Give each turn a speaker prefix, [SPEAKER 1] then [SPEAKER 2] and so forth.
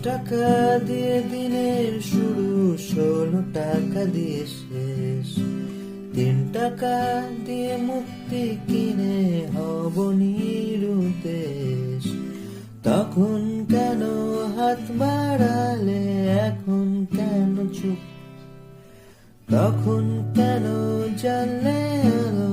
[SPEAKER 1] টাকা দিয়ে দিনের শুরু, 16 টাকা দিয়ে শেষ। 3 টাকা দিয়ে মুক্তি কিনে হব নিরুদ্দেশ। তখন কেন হাত বাড়ালে, এখন কেন চুপ? তখন কেন জ্বাললে আলো,